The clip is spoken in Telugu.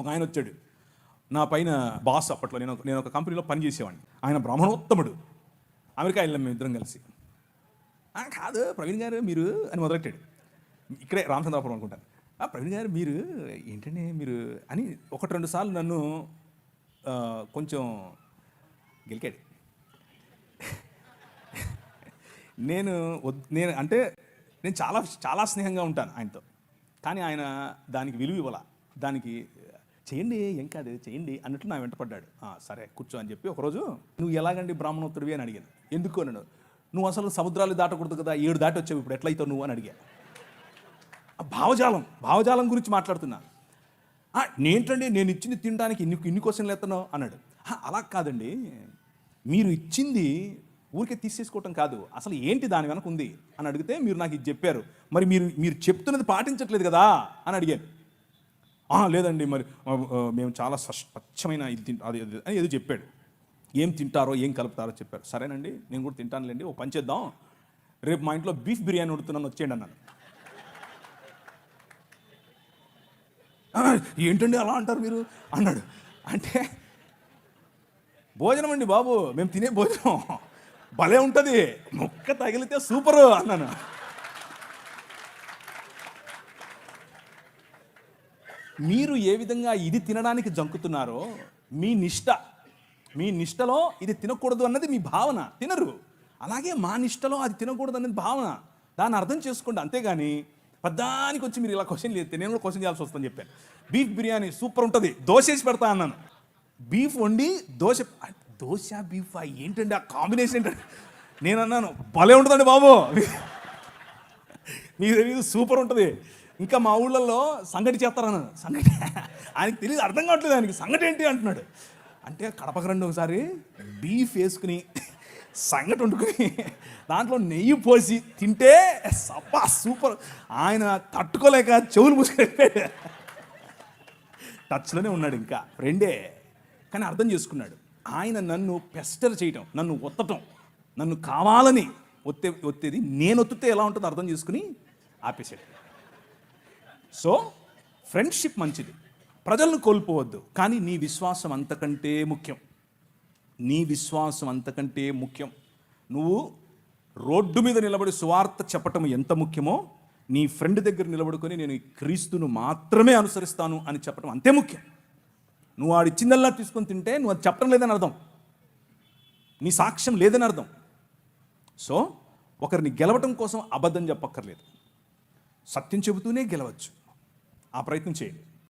ఒక ఆయన వచ్చాడు, నా పైన బాస్. అప్పట్లో నేను ఒక కంపెనీలో పని చేసేవాడిని. ఆయన బ్రాహ్మణోత్తముడు. అమెరికా వెళ్ళాం మేము ఇద్దరం కలిసి. కాదు ప్రవీణ్ గారు మీరు అని మొదలెట్టాడు. ఇక్కడే రామచంద్రాపురం అనుకుంటాను. ప్రవీణ్ గారు మీరు ఏంటంటే మీరు అని 1-2 సార్లు నన్ను కొంచెం గెలికాడు. నేను అంటే నేను చాలా చాలా స్నేహంగా ఉంటాను ఆయనతో. కానీ ఆయన దానికి విలువ ఇవ్వాల. దానికి చేయండి ఏం కాదు చేయండి అన్నట్లు నా వెంట పడ్డాడు. సరే కూర్చో అని చెప్పి ఒకరోజు, నువ్వు ఎలాగండి బ్రాహ్మణోత్తరువి అని అడిగాను. ఎందుకు అన్నాడు. నువ్వు అసలు సముద్రాలు దాటకూడదు కదా, 7 దాటి వచ్చావు, ఇప్పుడు ఎట్లయితావు నువ్వు అని అడిగాను. భావజాలం గురించి మాట్లాడుతున్నా. నేంటండి నేను ఇచ్చింది తినడానికి ఇన్ని క్వశ్చన్లు ఎత్తనో అన్నాడు. అలా కాదండి, మీరు ఇచ్చింది ఊరికే తీసేసుకోవటం కాదు, అసలు ఏంటి దాని వెనక ఉంది అని అడిగితే మీరు నాకు ఇది చెప్పారు, మరి మీరు చెప్తున్నది పాటించట్లేదు కదా అని అడిగాను. లేదండి మరి మేము చాలా స్వచ్ఛమైన ఇది అది అని ఏదో చెప్పాడు. ఏం తింటారో ఏం కలుపుతారో చెప్పారు. సరేనండి నేను కూడా తింటానులేండి, ఓ పని చేద్దాం, రేపు మా ఇంట్లో బీఫ్ బిర్యానీ వండుతున్నాను వచ్చేయండి అన్నాను. ఏంటండి అలా అంటారు మీరు అన్నాడు. అంటే భోజనం అండి బాబు, మేము తినే భోజనం భలే ఉంటుంది, మొక్క తగిలితే సూపరు అన్నాను. మీరు ఏ విధంగా ఇది తినడానికి జంకుతున్నారో మీ నిష్టలో ఇది తినకూడదు అన్నది మీ భావన, తినరు. అలాగే మా నిష్టలో అది తినకూడదు అన్నది భావన, దాన్ని అర్థం చేసుకోండి. అంతేగాని పద్దానికి వచ్చి మీరు ఇలా క్వశ్చన్ చేస్తే నేను కూడా క్వశ్చన్ చేయాల్సి వస్తుందని చెప్పాను. బీఫ్ బిర్యానీ సూపర్ ఉంటుంది, దోశ వేసి పెడతా అన్నాను. బీఫ్ వండి దోశ బీఫ్ ఏంటండి ఆ కాంబినేషన్ ఏంటంటే, నేను అన్నాను భలే ఉంటుందండి బాబు, మీకు తెలియదు సూపర్ ఉంటుంది. ఇంకా మా ఊళ్ళల్లో సంగటి చేస్తారన్నాను. సంగటి ఆయనకి తెలియదు, అర్థం కావట్లేదు ఆయనకి, సంగటి ఏంటి అంటున్నాడు. అంటే కడపకు రండి ఒకసారి, బీఫ్ వేసుకుని సంగటి వండుకుని దాంట్లో నెయ్యి పోసి తింటే సబ్బా సూపర్. ఆయన తట్టుకోలేక చెవులు మూసుకెళ్ళిపోయాడు. టచ్లోనే ఉన్నాడు, ఇంకా ఫ్రెండే కానీ అర్థం చేసుకున్నాడు. ఆయన నన్ను పెస్టర్ చేయటం, నన్ను ఒత్తటం, నన్ను కావాలని ఒత్తేది నేను ఒత్తితే ఎలా ఉంటుందో అర్థం చేసుకుని ఆపేసాడు. సో ఫ్రెండ్షిప్ మంచిది, ప్రజలను కోల్పోవద్దు, కానీ నీ విశ్వాసం అంతకంటే ముఖ్యం. నువ్వు రోడ్డు మీద నిలబడి సువార్త చెప్పటం ఎంత ముఖ్యమో, నీ ఫ్రెండ్ దగ్గర నిలబడుకొని నేను ఈ క్రీస్తును మాత్రమే అనుసరిస్తాను అని చెప్పడం అంతే ముఖ్యం. నువ్వు ఆడిచ్చిందల్లా తీసుకొని తింటే నువ్వు అది చెప్పడం లేదని అర్థం, నీ సాక్ష్యం లేదని అర్థం. సో ఒకరిని గెలవటం కోసం అబద్ధం చెప్పక్కర్లేదు, సత్యం చెబుతూనే గెలవచ్చు. ఆ ప్రయత్నం చేయండి.